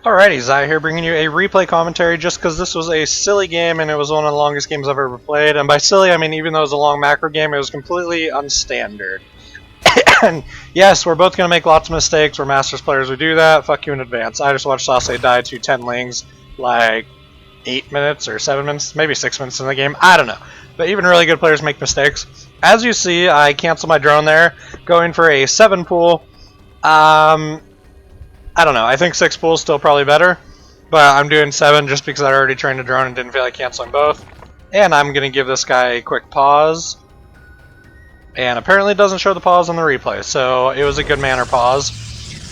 Alrighty, Zai here bringing you a replay commentary just because this was a silly game and it was one of the longest games I've ever played. And by silly, I mean even though it was a long macro game, it was completely unstandard. And yes, we're both going to make lots of mistakes. We're Masters players, we do that. Fuck you in advance. I just watched Sase die to 10 lings like 8 minutes or 7 minutes, maybe 6 minutes in the game. I don't know. But even really good players make mistakes. As you see, I canceled my drone there, going for a 7 pool. I don't know. I think 6 pool is still probably better, but I'm doing 7 just because I already trained a drone and didn't feel like canceling both. And I'm going to give this guy a quick pause. And apparently it doesn't show the pause on the replay, so it was a good manner pause.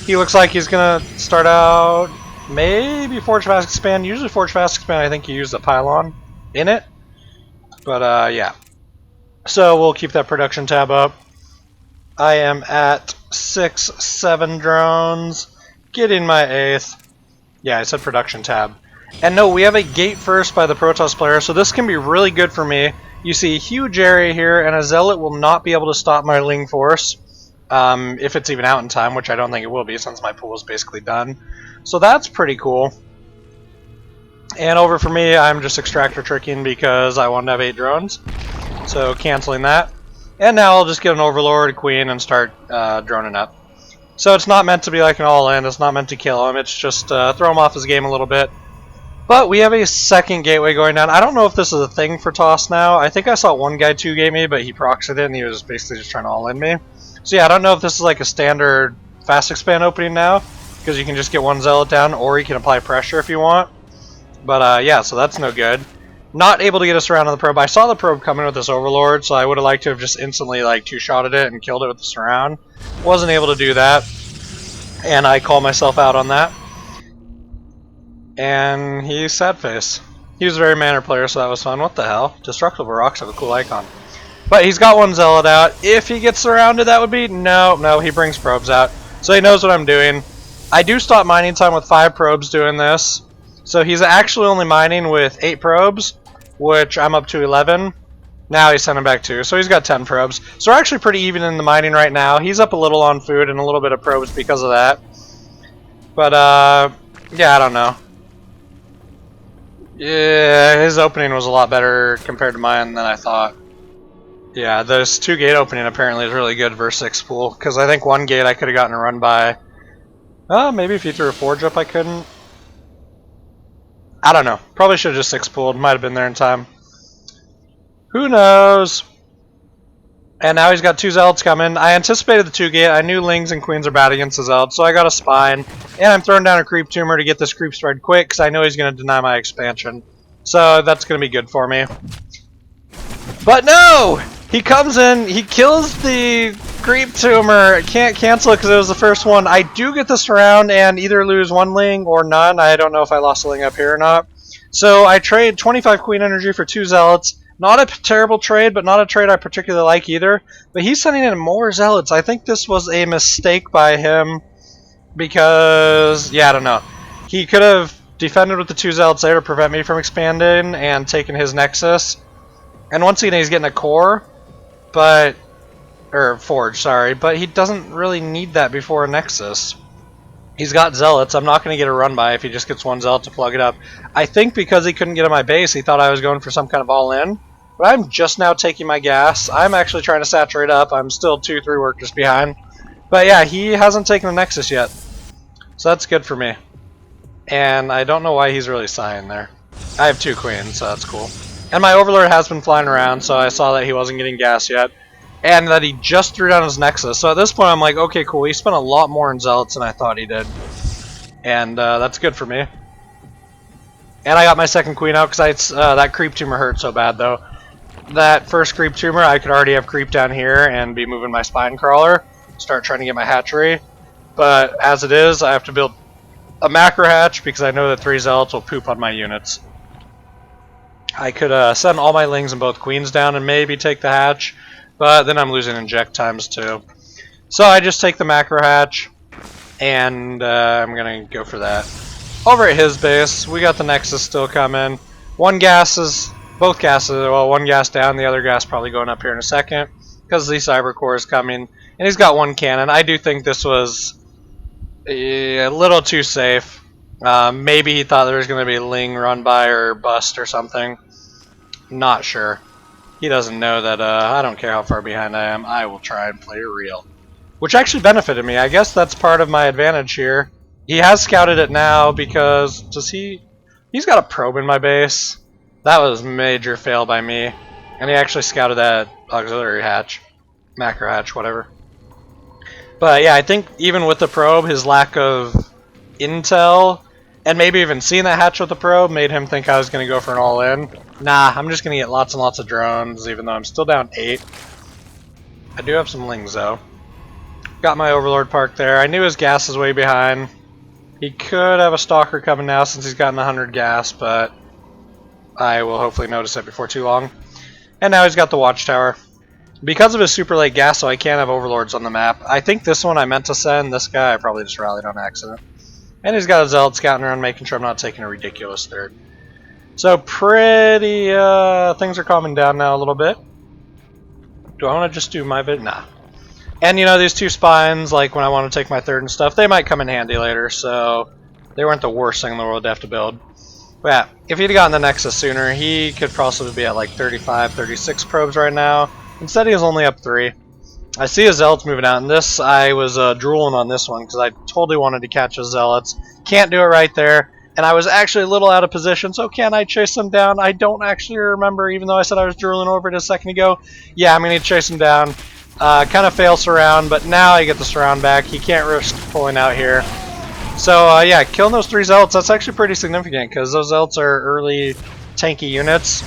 He looks like he's going to start out maybe Forge Fast Expand. Usually Forge Fast Expand, I think you use the pylon in it. But yeah. So we'll keep that production tab up. I am at 6, 7 drones. Getting my 8th. Yeah, I said production tab. And no, we have a gate first by the Protoss player, so this can be really good for me. You see a huge area here, and a Zealot will not be able to stop my Ling Force. If it's even out in time, which I don't think it will be since my pool is basically done. So that's pretty cool. And over for me, I'm just extractor tricking because I wanted to have 8 drones. So canceling that. And now I'll just get an Overlord, a Queen, and start droning up. So it's not meant to be like an all-in, it's not meant to kill him, it's just throw him off his game a little bit. But we have a second gateway going down. I don't know if this is a thing for Toss now. I think I saw one guy 2-gate me, but he proxied it and he was basically just trying to all-in me. So yeah, I don't know if this is like a standard fast expand opening now, because you can just get one Zealot down, or you can apply pressure if you want. But yeah, so that's no good. Not able to get us around on the probe. I saw the probe coming with this Overlord, so I would have liked to have just instantly like 2-shotted it and killed it with the surround. Wasn't able to do that, and I call myself out on that. And he's sad face. He was a very manner player, so that was fun. What the hell? Destructible rocks have a cool icon. But he's got one Zealot out. If he gets surrounded, that would be... No, he brings probes out. So he knows what I'm doing. I do stop mining time with 5 probes doing this. So he's actually only mining with 8 probes, which I'm up to 11. Now he's sending back 2, so he's got 10 probes. So we're actually pretty even in the mining right now. He's up a little on food and a little bit of probes because of that. But, yeah, I don't know. Yeah, his opening was a lot better compared to mine than I thought. Yeah, this 2-gate opening apparently is really good versus 6 pool, because I think 1 gate I could have gotten a run by. Maybe if you threw a Forge up I couldn't. I don't know. Probably should have just 6 pooled. Might have been there in time. Who knows? And now he's got 2 Zealots coming. I anticipated the 2-gate. I knew Lings and Queens are bad against the Zealots, so I got a Spine. And I'm throwing down a Creep Tumor to get this creep spread quick, because I know he's going to deny my expansion. So that's going to be good for me. But no! He comes in, he kills the Creep Tumor. Can't cancel it because it was the first one. I do get this round and either lose 1 Ling or none. I don't know if I lost a Ling up here or not. So I trade 25 Queen Energy for 2 Zealots. Not a terrible trade, but not a trade I particularly like either. But he's sending in more Zealots. I think this was a mistake by him because, yeah, I don't know. He could have defended with the 2 Zealots there to prevent me from expanding and taking his Nexus. And once again, he's getting a core, but, or Forge, sorry, but he doesn't really need that before a Nexus. He's got Zealots. I'm not going to get a run by if he just gets 1 Zealot to plug it up. I think because he couldn't get on my base, he thought I was going for some kind of all-in. But I'm just now taking my gas. I'm actually trying to saturate up. I'm still 2-3 workers behind. But yeah, he hasn't taken the Nexus yet. So that's good for me. And I don't know why he's really sighing there. I have 2 Queens, so that's cool. And my Overlord has been flying around, so I saw that he wasn't getting gas yet. And that he just threw down his Nexus. So at this point I'm like, okay, cool. He spent a lot more in Zealots than I thought he did. And that's good for me. And I got my second Queen out because that Creep Tumor hurt so bad, though. That first Creep Tumor, I could already have Creep down here and be moving my Spine Crawler. Start trying to get my hatchery. But as it is, I have to build a macro hatch because I know that 3 Zealots will poop on my units. I could send all my Lings and both Queens down and maybe take the hatch. But then I'm losing inject times too. So I just take the macro hatch, and I'm going to go for that. Over at his base, we got the Nexus still coming. Both gases, well, 1 gas down, the other gas probably going up here in a second, because the Cyber Core is coming. And he's got 1 cannon. I do think this was a little too safe. Maybe he thought there was going to be Ling run by or bust or something. Not sure. He doesn't know that I don't care how far behind I am. I will try and play real. Which actually benefited me. I guess that's part of my advantage here. He has scouted it now because... He's got a probe in my base. That was a major fail by me. And he actually scouted that auxiliary hatch. Macro hatch, whatever. But yeah, I think even with the probe, his lack of intel, and maybe even seeing that hatch with the probe, made him think I was going to go for an all-in. Nah, I'm just going to get lots and lots of drones, even though I'm still down 8. I do have some Lings, though. Got my Overlord parked there. I knew his gas is way behind. He could have a Stalker coming now since he's gotten 100 gas, but I will hopefully notice it before too long. And now he's got the Watchtower. Because of his super late gas, so I can't have Overlords on the map. I think this one I meant to send. This guy I probably just rallied on accident. And he's got a Zealot scouting around, making sure I'm not taking a ridiculous third. So pretty, things are calming down now a little bit. Do I want to just do my bit? Nah. And you know, these 2 spines, like when I want to take my third and stuff, they might come in handy later, so they weren't the worst thing in the world to have to build. But yeah, if he'd gotten the Nexus sooner, he could possibly be at like 35, 36 probes right now. Instead, he was only up 3. I see his Zealots moving out, and this, I was drooling on this one, because I totally wanted to catch his Zealots. Can't do it right there, and I was actually a little out of position, so can I chase him down? I don't actually remember, even though I said I was drooling over it a second ago. Yeah, I'm going to chase him down. Kind of fail surround, but now I get the surround back. He can't risk pulling out here. So, yeah, killing those 3 Zealots, that's actually pretty significant, because those Zealots are early tanky units,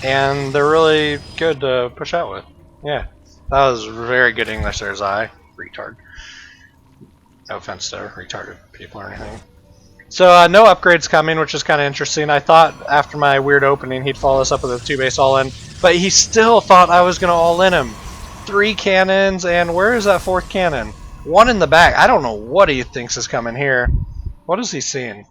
and they're really good to push out with. Yeah, that was very good English there, Zai. Retard. No offense to retarded people or anything. So, no upgrades coming, which is kind of interesting. I thought after my weird opening he'd follow us up with a 2-base all-in, but he still thought I was going to all-in him. 3 cannons, and where is that 4th cannon? 1 in the back. I don't know what he thinks is coming here. What is he seeing?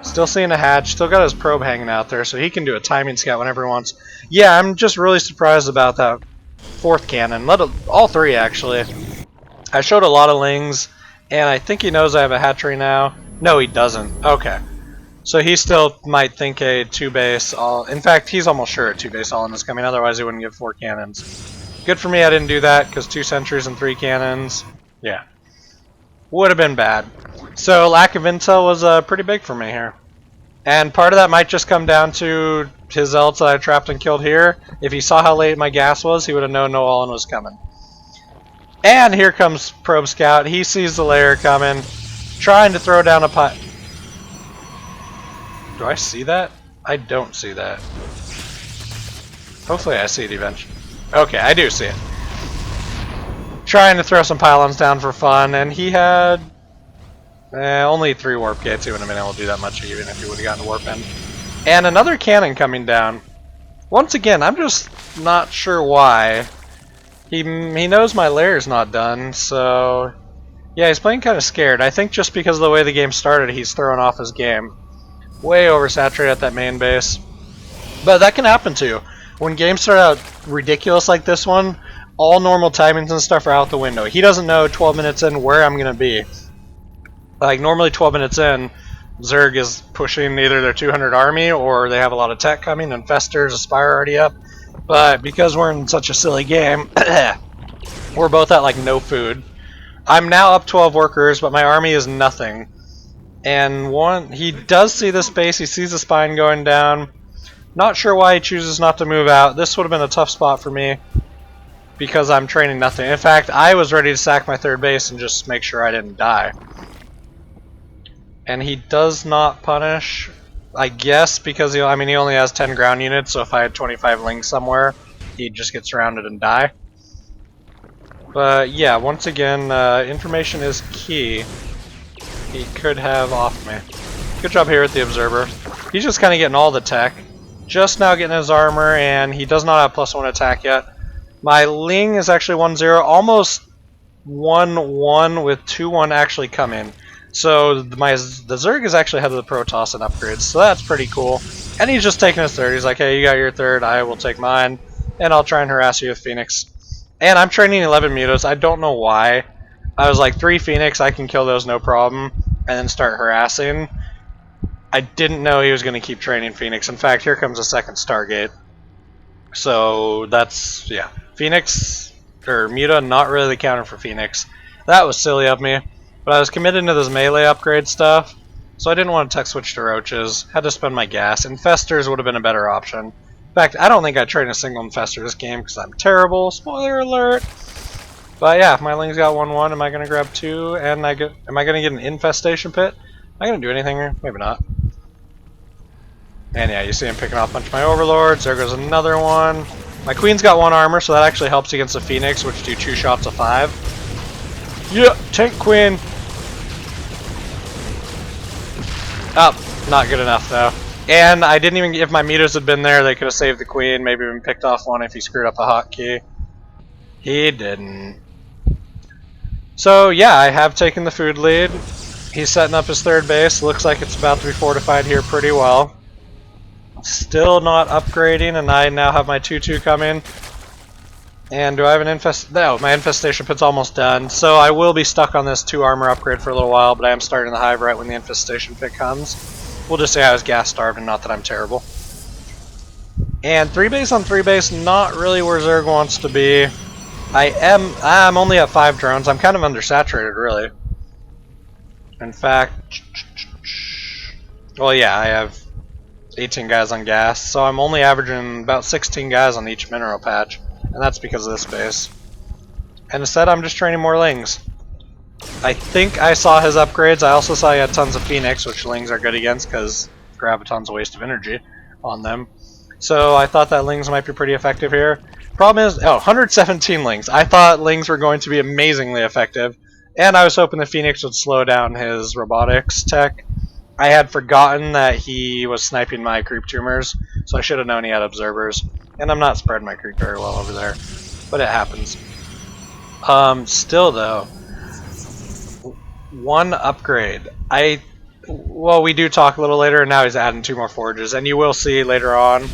Still seeing a hatch, still got his probe hanging out there, so he can do a timing scout whenever he wants. Yeah, I'm just really surprised about that 4th cannon. All 3, actually. I showed a lot of Lings, and I think he knows I have a hatchery now. No, he doesn't. Okay. So he still might think a 2-base all... In fact, he's almost sure a 2-base all-in is coming, otherwise he wouldn't give 4 cannons. Good for me I didn't do that, because 2 sentries and 3 cannons, yeah. Would have been bad. So lack of intel was pretty big for me here. And part of that might just come down to his Zealots that I trapped and killed here. If he saw how late my gas was, he would have known no all-in was coming. And here comes Probe Scout. He sees the layer coming, trying to throw down a pipe. Do I see that? I don't see that. Hopefully I see it eventually. Okay, I do see it. Trying to throw some pylons down for fun, and he had only 3 warp gates. He wouldn't have been able to do that much even if he would have gotten warp in. And another cannon coming down. Once again, I'm just not sure why. He knows my lair's not done, so yeah, he's playing kind of scared. I think just because of the way the game started, he's throwing off his game. Way oversaturated at that main base. But that can happen too. When games start out ridiculous like this one, all normal timings and stuff are out the window. He doesn't know 12 minutes in where I'm going to be. Like, normally 12 minutes in, Zerg is pushing either their 200 army or they have a lot of tech coming, and Fester's Aspire already up. But because we're in such a silly game, we're both at like no food. I'm now up 12 workers, but my army is nothing. And he does see this base, he sees the spine going down. Not sure why he chooses not to move out. This would have been a tough spot for me because I'm training nothing. In fact, I was ready to sack my 3rd base and just make sure I didn't die. And he does not punish, I guess, because he only has 10 ground units, so if I had 25 Lings somewhere, he'd just get surrounded and die. But yeah, once again, information is key. He could have off me. Good job here with the Observer. He's just kind of getting all the tech. Just now getting his armor, and he does not have +1 attack yet. My Ling is actually 1-0, almost 1-1 with 2-1 actually coming. So the Zerg is actually ahead of the Protoss in upgrades, so that's pretty cool. And he's just taking his 3rd. He's like, hey, you got your 3rd, I will take mine, and I'll try and harass you with Phoenix. And I'm training 11 Mutos. I don't know why. I was like, 3 Phoenix, I can kill those no problem, and then start harassing. I didn't know he was going to keep training Phoenix. In fact, here comes a second Stargate. So that's, yeah. Phoenix, or Muta, not really the counter for Phoenix. That was silly of me. But I was committed to this melee upgrade stuff, so I didn't want to tech switch to Roaches. Had to spend my gas. Infestors would have been a better option. In fact, I don't think I trained a single Infestor this game because I'm terrible. Spoiler alert! But yeah, my Ling's got 1-1. Am I going to grab 2? And am I going to get an Infestation Pit? Am I going to do anything here? Maybe not. And yeah, you see him picking off a bunch of my Overlords. There goes another one. My Queen's got 1 armor, so that actually helps against the Phoenix, which do 2 shots of 5. Yeah, tank Queen. Oh, not good enough though. And I didn't even, if my meters had been there, they could have saved the Queen, maybe even picked off one if he screwed up a hotkey. He didn't. So yeah, I have taken the food lead. He's setting up his third base. Looks like it's about to be fortified here pretty well. Still not upgrading, and I now have my 2-2 coming. And do I have an No, my infestation pit's almost done. So I will be stuck on this 2 armor upgrade for a little while, but I am starting the hive right when the infestation pit comes. We'll just say I was gas starved and not that I'm terrible. And 3 base on 3 base, not really where Zerg wants to be. I'm only at 5 drones. I'm kind of undersaturated, really. In fact, well, yeah, I have 18 guys on gas, so I'm only averaging about 16 guys on each mineral patch, and that's because of this base. And instead, I'm just training more Lings. I think I saw his upgrades. I also saw he had tons of Phoenix, which Lings are good against because Graviton's a waste of energy on them. So I thought that Lings might be pretty effective here. Problem is, 117 Lings. I thought Lings were going to be amazingly effective, and I was hoping the Phoenix would slow down his robotics tech. I had forgotten that he was sniping my creep tumors, so I should have known he had observers. And I'm not spreading my creep very well over there, but it happens. Still though, 1 upgrade. Well, we do talk a little later, and now he's adding 2 more forges, and you will see later on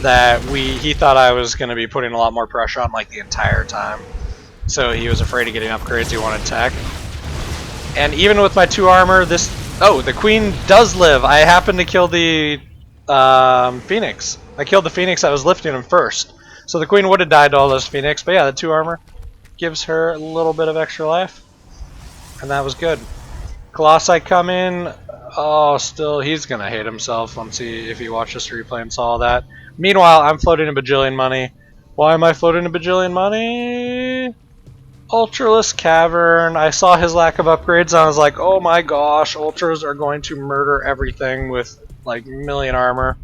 that he thought I was going to be putting a lot more pressure on like the entire time. So he was afraid of getting upgrades, he wanted tech. And even with my 2 armor, the Queen does live. I happened to kill the Phoenix. I killed the Phoenix that was lifting him first. So the Queen would have died to all those Phoenix, but yeah, the 2 armor gives her a little bit of extra life. And that was good. Colossi come in. Oh, still, he's going to hate himself if he watched this replay and saw that. Meanwhile, I'm floating a bajillion money. Why am I floating a bajillion money? Ultralisk Cavern. I saw his lack of upgrades and I was like, oh my gosh, Ultras are going to murder everything with like million armor.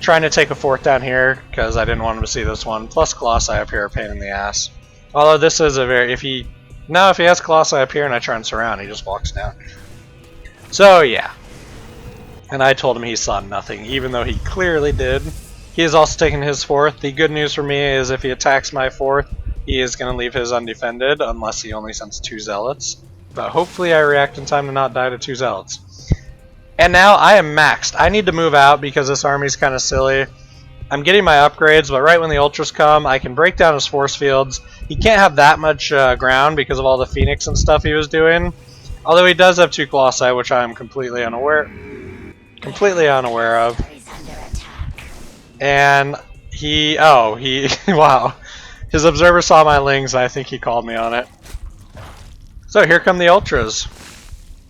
Trying to take a 4th down here because I didn't want him to see this one. Plus Colossi up here are a pain in the ass. Although this is a very, if he has Colossi up here and I try and surround, he just walks down. So yeah. And I told him he saw nothing, even though he clearly did. He is also taking his 4th. The good news for me is if he attacks my 4th, he is going to leave his undefended, unless he only sends 2 zealots. But hopefully I react in time to not die to 2 zealots. And now I am maxed. I need to move out because this army's kind of silly. I'm getting my upgrades, but right when the Ultras come, I can break down his force fields. He can't have that much ground because of all the Phoenix and stuff he was doing. Although he does have 2 Colossi, which I am completely unaware of. And wow. His observer saw my Lings, and I think he called me on it. So here come the Ultras.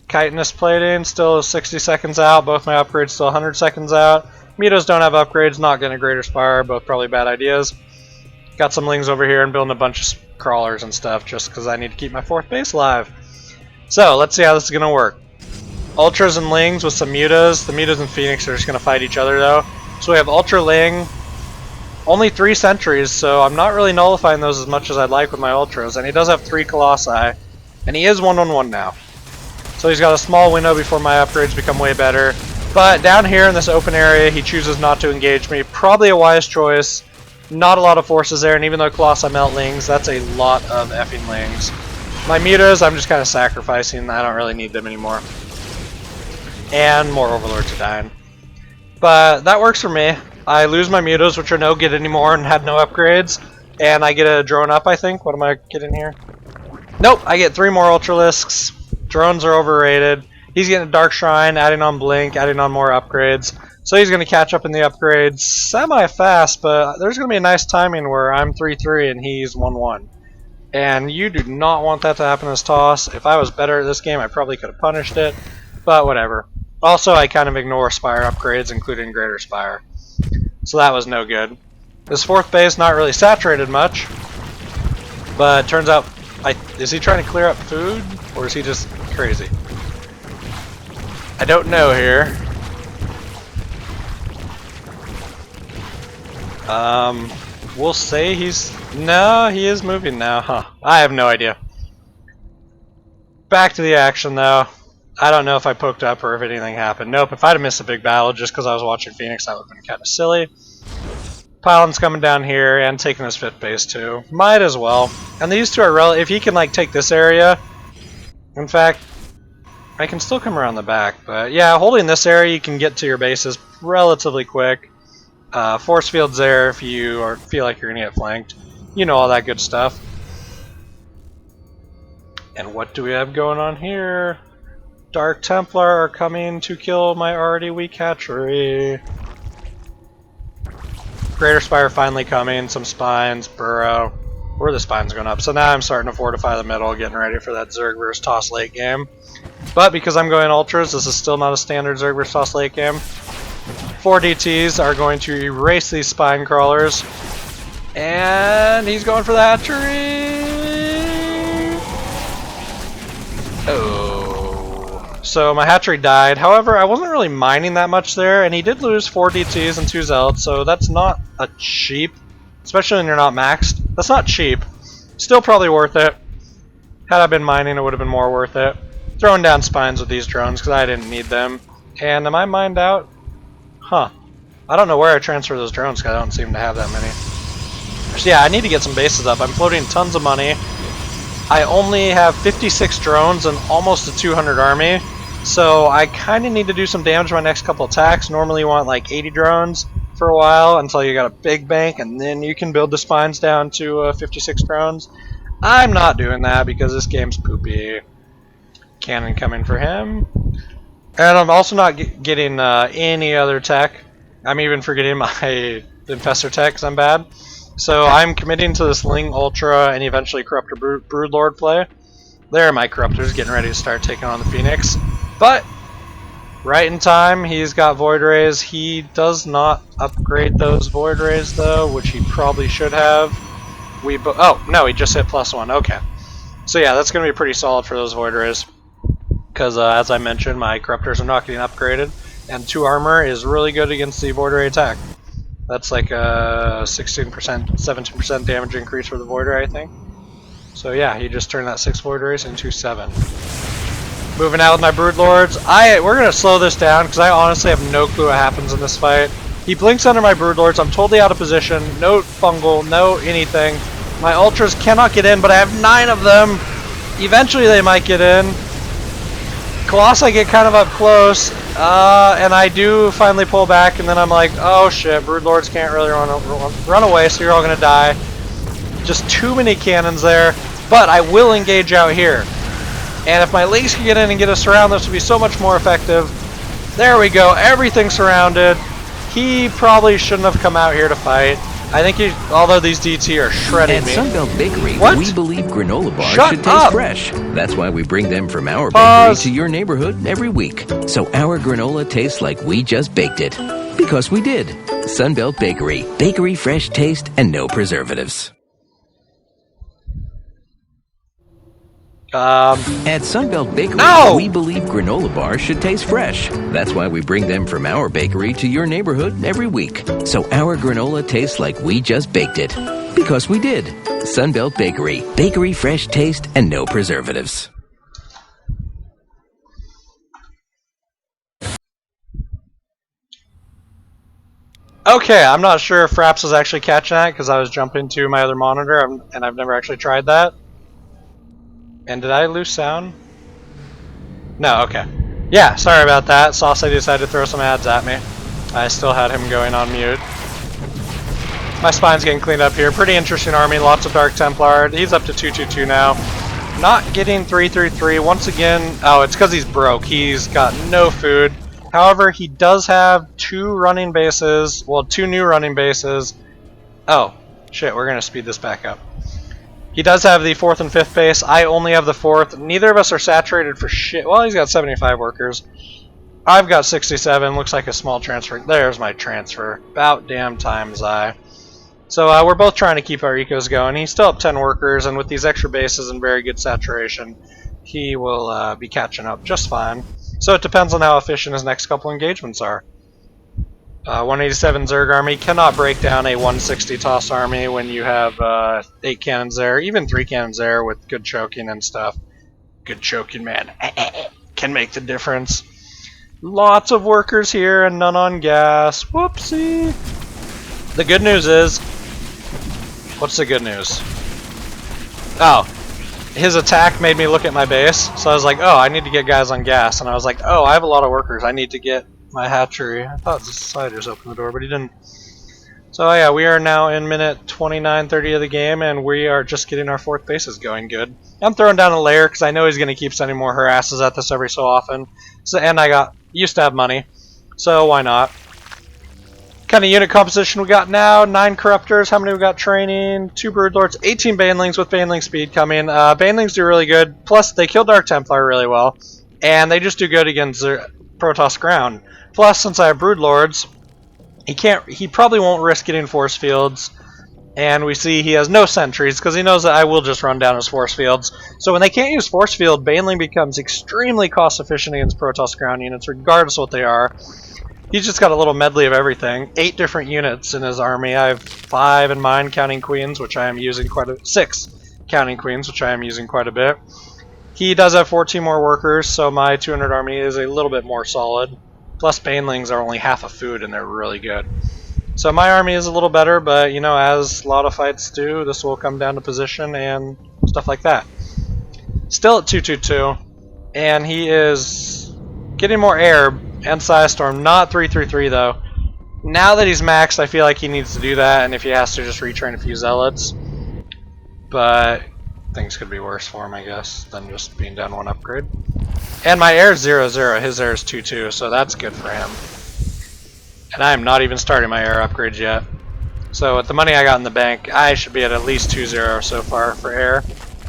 Chitinous plating, still 60 seconds out. Both my upgrades still 100 seconds out. Mitos don't have upgrades, not getting a Greater Spire, both probably bad ideas. Got some Lings over here and building a bunch of crawlers and stuff just because I need to keep my 4th base alive. So let's see how this is going to work. Ultras and Lings with some Mutas. The Mutas and Phoenix are just going to fight each other though. So we have Ultra Ling. Only 3 sentries, so I'm not really nullifying those as much as I'd like with my Ultras. And he does have 3 Colossi. And he is 1-on-1 now. So he's got a small window before my upgrades become way better. But down here in this open area, he chooses not to engage me. Probably a wise choice. Not a lot of forces there, and even though Colossi melt Lings, that's a lot of effing Lings. My Mutas, I'm just kind of sacrificing. I don't really need them anymore. And more Overlords are dying. But that works for me. I lose my Mutas, which are no good anymore and had no upgrades. And I get a drone up, I think. What am I getting here? Nope, I get 3 more Ultralisks. Drones are overrated. He's getting a Dark Shrine, adding on Blink, adding on more upgrades. So he's going to catch up in the upgrades semi-fast, but there's going to be a nice timing where I'm 3-3 and he's 1-1. And you do not want that to happen this toss. If I was better at this game, I probably could have punished it, but whatever. Also, I kind of ignore Spire upgrades, including Greater Spire. So that was no good. This fourth base not really saturated much, but turns out, is he trying to clear up food, or is he just crazy? I don't know here. We'll say no, he is moving now, huh? I have no idea. Back to the action, though. I don't know if I poked up or if anything happened. Nope, if I'd have missed a big battle just because I was watching Phoenix, that would have been kind of silly. Paladin's coming down here and taking his 5th base, too. Might as well. And these two are if he can, like, take this area. In fact, I can still come around the back, but yeah, holding this area, you can get to your bases relatively quick. Force field's there if you feel like you're gonna get flanked. You know, all that good stuff. And what do we have going on here? Dark Templar are coming to kill my already weak hatchery. Greater Spire finally coming, some spines, burrow. Where are the spines going up? So now I'm starting to fortify the middle, getting ready for that Zerg vs. Toss late game. But because I'm going Ultras, this is still not a standard Zerg vs. Toss late game. 4 DTs are going to erase these spine crawlers. And he's going for the hatchery! Oh. So my hatchery died. However, I wasn't really mining that much there, and he did lose 4 DTs and 2 Zealots, so that's not a cheap, especially when you're not maxed. That's not cheap. Still probably worth it. Had I been mining, it would have been more worth it. Throwing down spines with these drones because I didn't need them. And am I mined out? Huh. I don't know where I transfer those drones because I don't seem to have that many. So yeah, I need to get some bases up. I'm floating tons of money. I only have 56 drones and almost a 200 army. So I kind of need to do some damage my next couple attacks. Normally you want like 80 drones for a while until you got a big bank, and then you can build the spines down to 56 drones. I'm not doing that because this game's poopy. Cannon coming for him. And I'm also not getting any other tech. I'm even forgetting my Infestor tech because I'm bad. So I'm committing to this Ling Ultra and eventually Corruptor Broodlord play. There, my Corruptor's getting ready to start taking on the Phoenix. But, right in time, he's got Void Rays. He does not upgrade those Void Rays though, which he probably should have. Oh, no, he just hit +1. Okay. So yeah, that's going to be pretty solid for those Void Rays. Because, as I mentioned, my Corruptors are not getting upgraded, and 2 armor is really good against the Void Ray attack. That's like a 16%, 17% damage increase for the Void Ray, I think. So yeah, he just turned that 6 Void Rays into 7. Moving out with my Broodlords. We're going to slow this down, because I honestly have no clue what happens in this fight. He blinks under my Broodlords, I'm totally out of position, no fungal, no anything. My Ultras cannot get in, but I have 9 of them. Eventually they might get in. Colossi get kind of up close, and I do finally pull back, and then I'm like, oh shit, Broodlords can't really run away, so you're all gonna die. Just too many cannons there, but I will engage out here. And if my Lings can get in and get us around, this would be so much more effective. There we go, everything's surrounded. He probably shouldn't have come out here to fight. I think although these DT are shredding me. At Sunbelt Bakery, What? we believe granola bars Shut should taste up. fresh. That's why we bring them from our Pause. bakery to your neighborhood every week. So our granola tastes like we just baked it. Because we did. Sunbelt Bakery. Bakery fresh taste and no preservatives. At Sunbelt Bakery, No! we believe granola bars should taste fresh. That's why we bring them from our bakery to your neighborhood every week. So our granola tastes like we just baked it. Because we did. Sunbelt Bakery. Bakery fresh taste and no preservatives. Okay, I'm not sure if Fraps was actually catching that because I was jumping to my other monitor and I've never actually tried that. And did I lose sound? No, okay. Yeah, sorry about that. Sauce decided to throw some ads at me. I still had him going on mute. My spine's getting cleaned up here. Pretty interesting army, lots of Dark Templar. He's up to 222 now. Not getting 333 once again. Oh, it's because he's broke. He's got no food. However, he does have 2 running bases. Well, 2 new running bases. Oh, shit, we're going to speed this back up. He does have the 4th and 5th base. I only have the 4th. Neither of us are saturated for shit. Well, he's got 75 workers. I've got 67. Looks like a small transfer. There's my transfer. About damn time, Zai. So we're both trying to keep our ecos going. He's still up 10 workers, and with these extra bases and very good saturation, he will be catching up just fine. So it depends on how efficient his next couple engagements are. 187 Zerg army cannot break down a 160 toss army when you have 8 cannons there, even 3 cannons there with good choking and stuff. Good choking, man. Can make the difference. Lots of workers here and none on gas. Whoopsie. The good news is... What's the good news? Oh. His attack made me look at my base, so I was like, oh, I need to get guys on gas. And I was like, oh, I have a lot of workers. I need to get my hatchery. I thought the sliders opened the door, but he didn't. So yeah, we are now in minute 29:30 of the game, and we are just getting our 4th bases going good. I'm throwing down a layer because I know he's going to keep sending more harasses at this every so often. So, and I used to have money, so why not? Kind of unit composition we got now: 9 corruptors. How many we got training? 2 broodlords, 18 banelings with baneling speed coming. Banelings do really good. Plus, they kill Dark Templar really well, and they just do good against Protoss ground. Plus, since I have broodlords, he probably won't risk getting force fields. And we see he has no sentries because he knows that I will just run down his force fields. So when they can't use force field, baneling becomes extremely cost efficient against Protoss ground units, regardless of what they are. He's just got a little medley of everything. 8 different units in his army. I have 5 in mine, counting queens, which I am using quite a 6 counting queens, which I am using quite a bit. He does have 14 more workers, so my 200 army is a little bit more solid. Plus, banelings are only half a food, and they're really good. So my army is a little better, but you know, as a lot of fights do, this will come down to position and stuff like that. Still at 222, and he is getting more air and Psystorm, not 333 though. Now that he's maxed, I feel like he needs to do that, and if he has to, just retrain a few zealots. But things could be worse for him, I guess, than just being down 1 upgrade. And my air is 0-0, his air is 2-2, so that's good for him. And I am not even starting my air upgrades yet. So with the money I got in the bank, I should be at least 2-0 so far for air.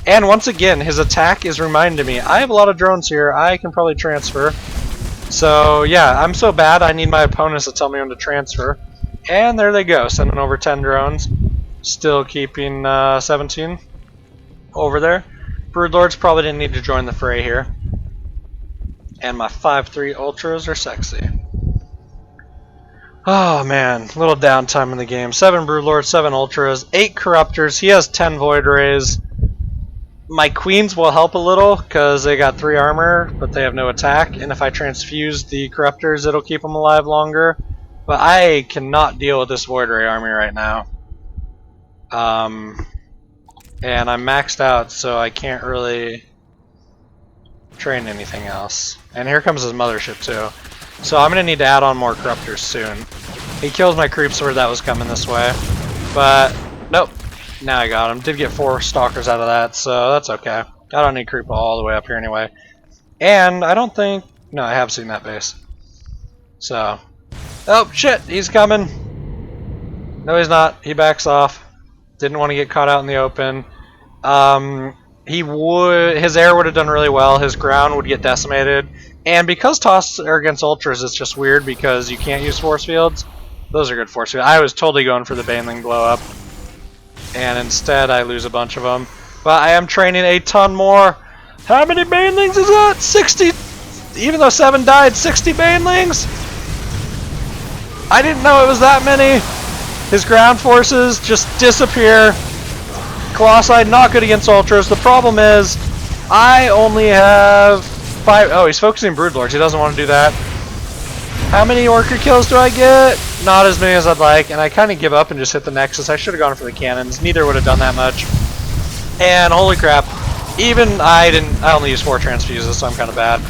And once again, his attack is reminding me, I have a lot of drones here, I can probably transfer. So yeah, I'm so bad, I need my opponents to tell me when to transfer. And there they go, sending over 10 drones. Still keeping 17 over there. Broodlords probably didn't need to join the fray here. And my 5-3 ultras are sexy. Oh man, little downtime in the game. 7 broodlords, 7 ultras, 8 corruptors. He has 10 void rays. My queens will help a little because they got 3 armor, but they have no attack. And if I transfuse the corruptors, it'll keep them alive longer. But I cannot deal with this void ray army right now. And I'm maxed out, so I can't really train anything else. And here comes his mothership too. So I'm going to need to add on more corruptors soon. He kills my creep sword that was coming this way. But, nope. Now I got him. Did get 4 stalkers out of that, so that's okay. I don't need creep all the way up here anyway. And I don't think... No, I have seen that base. So... Oh, shit! He's coming! No, he's not. He backs off. Didn't want to get caught out in the open. His air would have done really well. His ground would get decimated. And because toss are against ultras, it's just weird because you can't use force fields. Those are good force fields. I was totally going for the baneling blow up. And instead I lose a bunch of them. But I am training a ton more. How many banelings is that? 60! Even though 7 died, 60 banelings? I didn't know it was that many. His ground forces just disappear. Colossi not good against ultras. The problem is, I only have 5. Oh, he's focusing broodlords. He doesn't want to do that. How many orca kills do I get? Not as many as I'd like, and I kind of give up and just hit the nexus. I should have gone for the cannons. Neither would have done that much. And holy crap, even I only used 4 transfuses, so I'm kind of bad.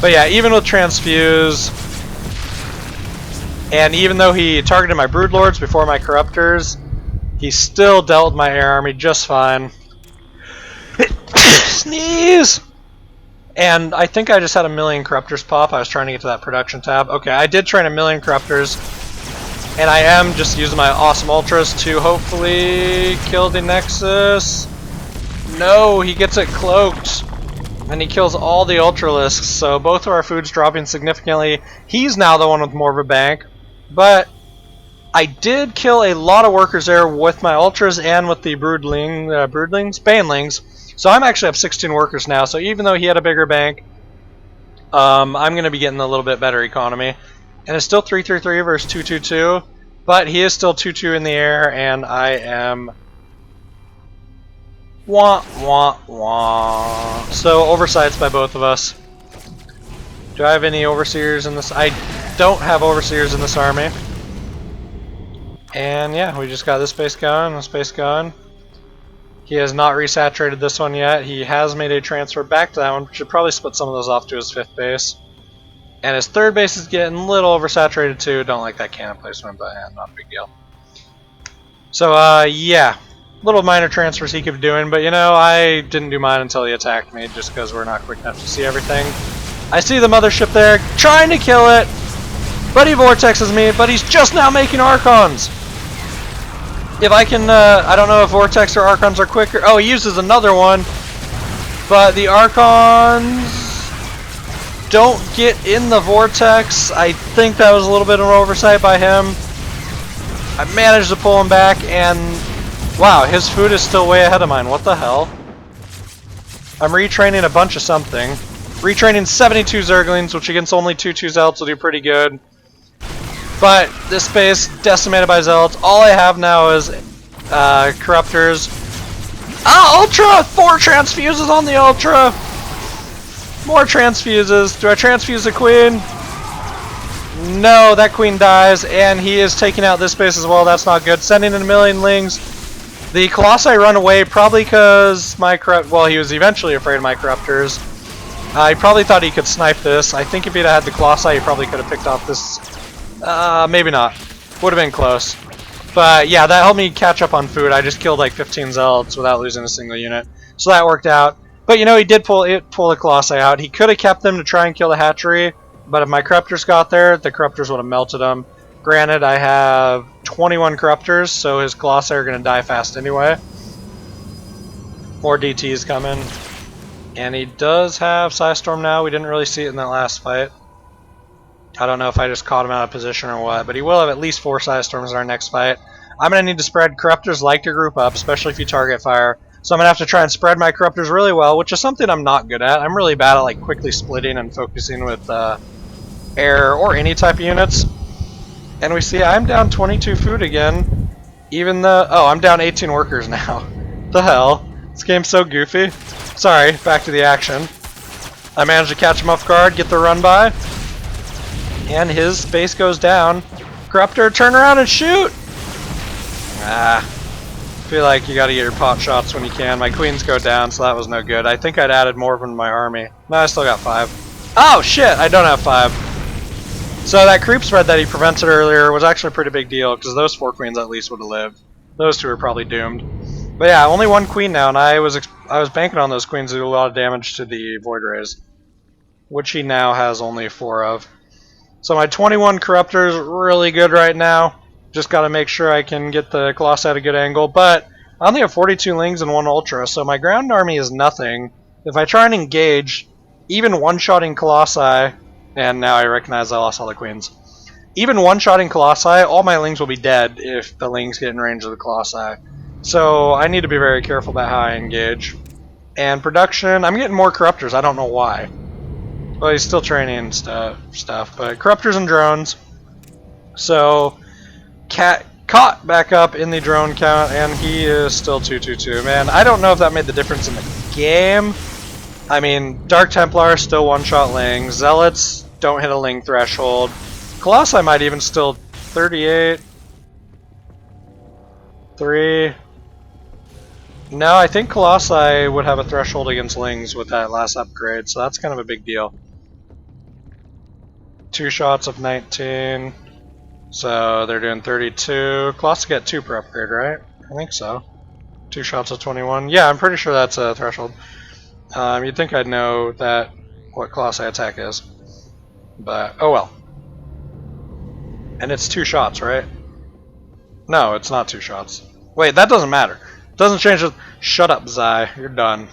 But yeah, even with transfuse, and even though he targeted my broodlords before my corruptors, he still dealt with my air army just fine. sneeze! And I think I just had a million corruptors pop. I was trying to get to that production tab. Okay, I did train a million corruptors. And I am just using my awesome ultras to hopefully kill the Nexus. No, he gets it cloaked. And he kills all the Ultralisks, so both of our food's dropping significantly. He's now the one with more of a bank. But I did kill a lot of workers there with my Ultras and with the Banelings. So I'm actually up 16 workers now, so even though he had a bigger bank, I'm going to be getting a little bit better economy. And it's still 3-3-3 versus 2-2-2, but he is still 2-2 in the air, and I am... Wah, wah, wah. So, oversights by both of us. Do I have any overseers in this? I don't have overseers in this army. And yeah, we just got this base going, this base going. He has not resaturated this one yet. He has made a transfer back to that one. Should probably split some of those off to his 5th base. And his 3rd base is getting a little oversaturated too. Don't like that cannon placement, but yeah, not a big deal. So, yeah. Little minor transfers he could be doing, but you know, I didn't do mine until he attacked me, just because we're not quick enough to see everything. I see the mothership there, trying to kill it, but he vortexes me, but he's just now making Archons! If I can, I don't know if Vortex or Archons are quicker. Oh, he uses another one, but the Archons don't get in the Vortex. I think that was a little bit of an oversight by him. I managed to pull him back, and wow, his food is still way ahead of mine. What the hell? I'm retraining a bunch of something. Retraining 72 Zerglings, which against only 2/2 Zealots will do pretty good. But this base decimated by Zealots. All I have now is Corruptors. Ah, Ultra! 4 transfuses on the Ultra! More transfuses. Do I transfuse the Queen? No, that Queen dies, and he is taking out this base as well. That's not good. Sending in a million Lings. The Colossi run away probably because well, he was eventually afraid of my Corruptors. He probably thought he could snipe this. I think if he'd had the Colossi, he probably could have picked off this. Maybe not. Would have been close. But yeah, that helped me catch up on food. I just killed like 15 Zealots without losing a single unit. So that worked out. But you know, he did pull the Colossi out. He could have kept them to try and kill the hatchery. But if my Corruptors got there, the Corruptors would have melted them. Granted, I have 21 Corruptors, so his Colossi are going to die fast anyway. More DTs coming. And he does have Psystorm now. We didn't really see it in that last fight. I don't know if I just caught him out of position or what, but he will have at least 4 Psystorms in our next fight. I'm going to need to spread. Corruptors like to group up, especially if you target fire. So I'm going to have to try and spread my Corruptors really well, which is something I'm not good at. I'm really bad at like quickly splitting and focusing with air or any type of units. And we see I'm down 22 food again, even though... Oh, I'm down 18 workers now. The hell? This game's so goofy. Sorry, back to the action. I managed to catch him off guard, get the run by. And his base goes down. Corruptor, turn around and shoot! Ah. I feel like you gotta get your pot shots when you can. My queens go down, so that was no good. I think I'd added more of them to my army. No, I still got 5. Oh, shit! I don't have 5. So that creep spread that he prevented earlier was actually a pretty big deal, because those 4 queens at least would have lived. Those 2 are probably doomed. But yeah, only 1 queen now, and I was banking on those queens to do a lot of damage to the Void Rays, which he now has only 4 of. So my 21 Corruptors really good right now. Just got to make sure I can get the Colossi at a good angle, but I only have 42 Lings and 1 Ultra, so my ground army is nothing. If I try and engage, even one-shotting Colossi, and now I recognize I lost all the queens. Even one-shotting Colossi, all my Lings will be dead if the Lings get in range of the Colossi. So I need to be very careful about how I engage. And production, I'm getting more Corruptors, I don't know why. Well, he's still training stuff, but Corruptors and drones. So, caught back up in the drone count, and he is still 2-2-2. Man, I don't know if that made the difference in the game. I mean, Dark Templar still one-shot Ling. Zealots don't hit a Ling threshold. Colossi might even still 38. 3. No, I think Colossi would have a threshold against Lings with that last upgrade, so that's kind of a big deal. 2 shots of 19. So they're doing 32. Colossi get 2 per upgrade, right? I think so. 2 shots of 21. Yeah, I'm pretty sure that's a threshold. You'd think I'd know that what class I attack is, but oh well. And it's 2 shots, right? No, it's not 2 shots. Wait, that doesn't matter. Doesn't change it. Shut up, Zai. You're done.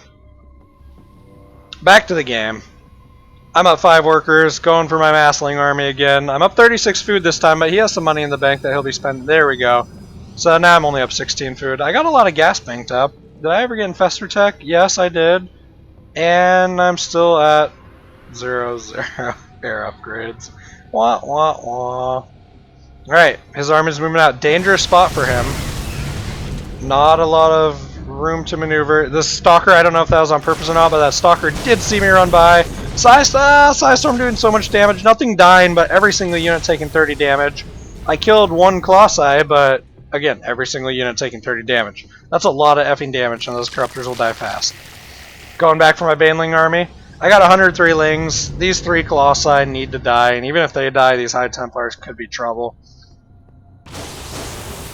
Back to the game. I'm up 5 workers, going for my massling army again. I'm up 36 food this time, but he has some money in the bank that he'll be spending. There we go. So now I'm only up 16 food. I got a lot of gas banked up. Did I ever get Infestor Tech? Yes, I did. And I'm still at 0-0 air upgrades. Wah, wah, wah. Alright, his army's moving out. Dangerous spot for him. Not a lot of room to maneuver. This Stalker, I don't know if that was on purpose or not, but that Stalker did see me run by. Psystorm doing so much damage. Nothing dying, but every single unit taking 30 damage. I killed 1 Colossi, but again, every single unit taking 30 damage. That's a lot of effing damage, and those Corruptors will die fast. Going back for my Baneling army. I got 103 Lings. These 3 Colossi need to die, and even if they die, these High Templars could be trouble.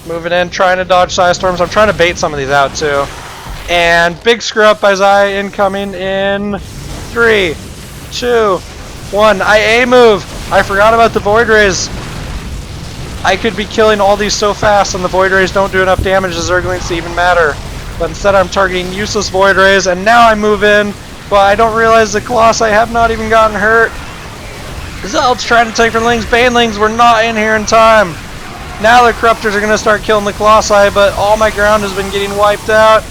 Moving in, trying to dodge Psystorms. I'm trying to bait some of these out, too. And big screw up by Zai incoming in 3, 2, 1. I A-move! I forgot about the Void Rays. I could be killing all these so fast, and the Void Rays don't do enough damage to Zerglings to even matter. But instead I'm targeting useless Void Rays, and now I move in, but I don't realize the Colossi have not even gotten hurt. Zealot's trying to take from Lings. Banelings were not in here in time. Now the Corruptors are going to start killing the Colossi, but all my ground has been getting wiped out.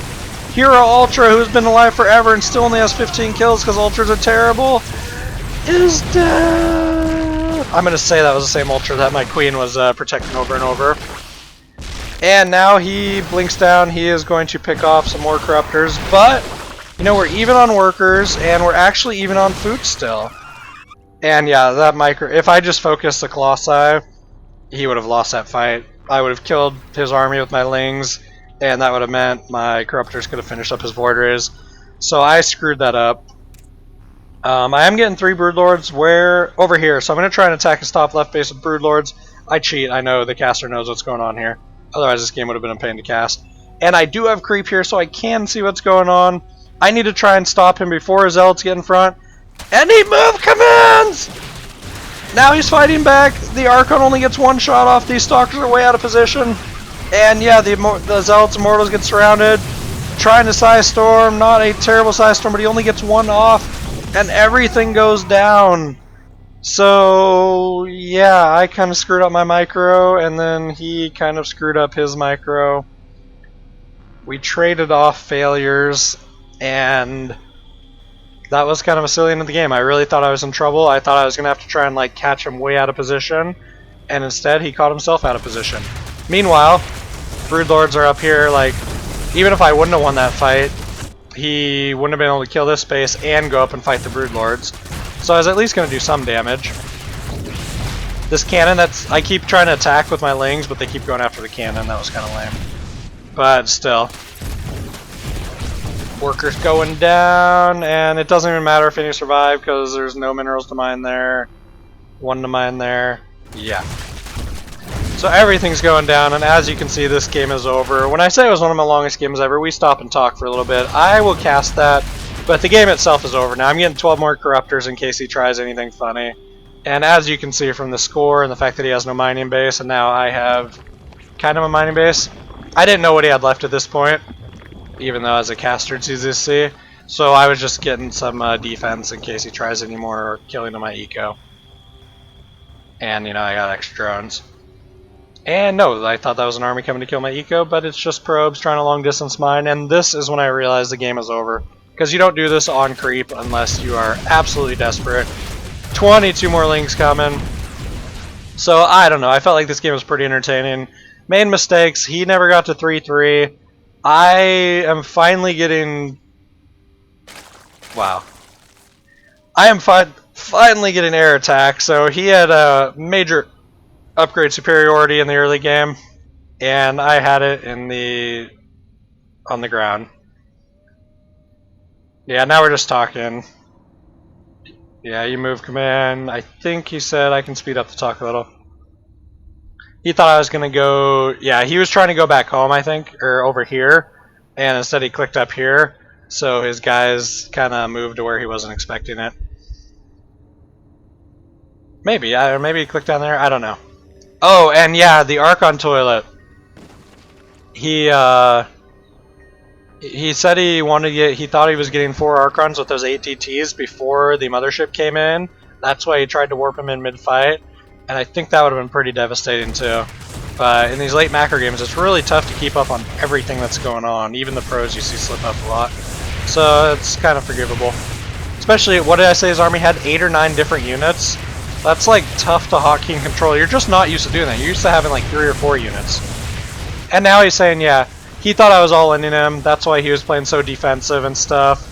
Hero Ultra, who's been alive forever and still only has 15 kills because Ultras are terrible, is dead. I'm going to say that was the same Ultra that my Queen was protecting over and over. And now he blinks down. He is going to pick off some more Corruptors, but you know, we're even on workers, and we're actually even on food still. And yeah, that if I just focused the Colossi, he would have lost that fight. I would have killed his army with my Lings, and that would have meant my Corruptors could have finished up his Void Rays. So I screwed that up. I am getting 3 Broodlords over here, so I'm going to try and attack his top left base with Broodlords. I cheat, I know the caster knows what's going on here. Otherwise this game would have been a pain to cast. And I do have creep here, so I can see what's going on. I need to try and stop him before his Zealots get in front. Any move commands! Now he's fighting back. The Archon only gets 1 shot off. These Stalkers are way out of position. And yeah, the Zealots Immortals get surrounded. Trying to Psystorm. Not a terrible Psystorm, but he only gets 1 off. And everything goes down. So yeah, I kind of screwed up my micro, and then he kind of screwed up his micro. We traded off failures, and that was kind of a silly end of the game. I really thought I was in trouble. I thought I was going to have to try and like catch him way out of position, and instead he caught himself out of position. Meanwhile, Broodlords are up here. Like, even if I wouldn't have won that fight, he wouldn't have been able to kill this space and go up and fight the Broodlords. So I was at least going to do some damage. This cannon, I keep trying to attack with my Lings, but they keep going after the cannon. That was kind of lame. But still. Workers going down, and it doesn't even matter if any survive because there's no minerals to mine there. 1 to mine there. Yeah. So everything's going down, and as you can see, this game is over. When I say it was one of my longest games ever, we stop and talk for a little bit. I will cast that, but the game itself is over now. I'm getting 12 more Corruptors in case he tries anything funny. And as you can see from the score and the fact that he has no mining base, and now I have kind of a mining base, I didn't know what he had left at this point, even though as a caster it's easy to see. So I was just getting some defense in case he tries any more, or killing my eco. And you know, I got extra drones. And no, I thought that was an army coming to kill my eco, but it's just probes trying to long distance mine, and this is when I realized the game is over. Because you don't do this on creep unless you are absolutely desperate. 22 more Lings coming. So I don't know, I felt like this game was pretty entertaining. Main mistakes, he never got to 3-3. I am finally getting... Wow. I am finally getting air attack, so he had a major upgrade superiority in the early game, and I had it in on the ground. Yeah, now we're just talking. Yeah, you move command. I think he said I can speed up the talk a little. He thought I was going to go... Yeah, he was trying to go back home, I think, or over here, and instead he clicked up here. so his guys kind of moved to where he wasn't expecting it. Maybe, or maybe he clicked down there. I don't know. Oh, and yeah, the Archon toilet. He said he wanted to get. He thought he was getting 4 Archons with those 8 DTs before the mothership came in. That's why he tried to warp him in mid-fight, and I think that would have been pretty devastating too. But in these late macro games, it's really tough to keep up on everything that's going on. Even the pros you see slip up a lot, so it's kind of forgivable. Especially, what did I say? His army had 8 or 9 different units. That's like tough to hotkey and control. You're just not used to doing that. You're used to having like 3 or 4 units. And now he's saying, yeah, he thought I was all-inning him. That's why he was playing so defensive and stuff.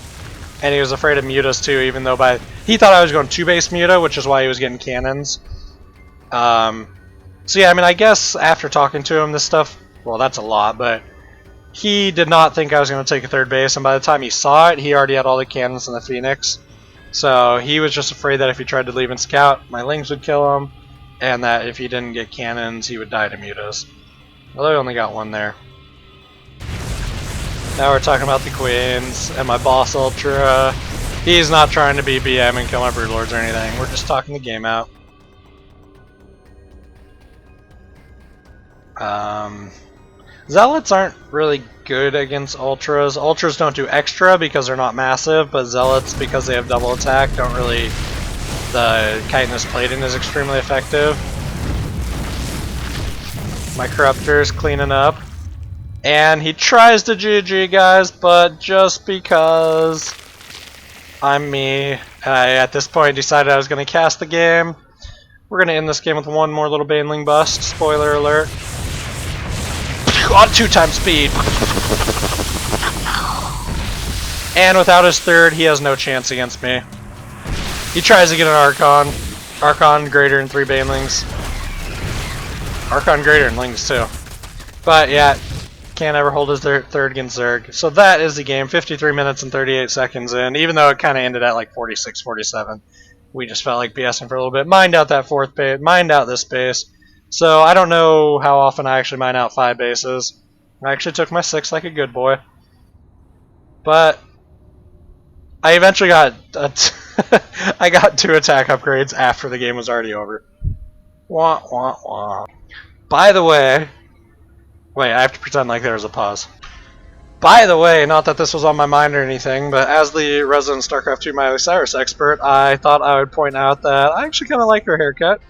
And he was afraid of mutas too, even though he thought I was going 2-base muta, which is why he was getting cannons. So yeah, I mean, I guess after talking to him, this stuff, well, that's a lot, but he did not think I was going to take a 3rd base, and by the time he saw it, he already had all the cannons and the Phoenix. So he was just afraid that if he tried to leave and scout, my Lings would kill him, and that if he didn't get cannons, he would die to mutas. Although I only got 1 there. Now we're talking about the Queens, and my boss Ultra. He's not trying to be BM and kill my Broodlords or anything. We're just talking the game out. Zealots aren't really good against Ultras. Ultras don't do extra because they're not massive, but Zealots, because they have double attack, don't really... The Chitinous Plating is extremely effective. My Corruptor's cleaning up. And he tries to GG, guys, but just because I'm me, I at this point decided I was going to cast the game. We're going to end this game with 1 more little Baneling bust. Spoiler alert. On 2x speed. And without his 3rd, he has no chance against me. He tries to get an Archon. Archon greater than 3 Banelings. Archon greater than Lings too. But yeah, can't ever hold his 3rd against Zerg. So that is the game, 53 minutes and 38 seconds in, even though it kind of ended at like 46, 47. We just felt like BSing for a little bit. Mined out that 4th base, mined out this base. So I don't know how often I actually mine out 5 bases. I actually took my 6 like a good boy. But I eventually got I got 2 attack upgrades after the game was already over. Wah, wah, wah. By the way, wait, I have to pretend like there was a pause. By the way, not that this was on my mind or anything, but as the resident StarCraft 2 Miley Cyrus expert, I thought I would point out that I actually kind of like her haircut.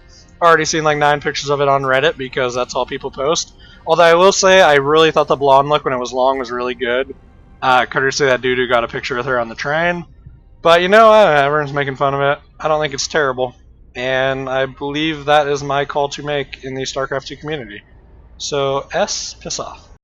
Already seen like 9 pictures of it on Reddit because that's all people post. Although I will say I really thought the blonde look when it was long was really good. Courtesy that dude who got a picture with her on the train. But you know, everyone's making fun of it. I don't think it's terrible. And I believe that is my call to make in the StarCraft 2 community. So, piss off.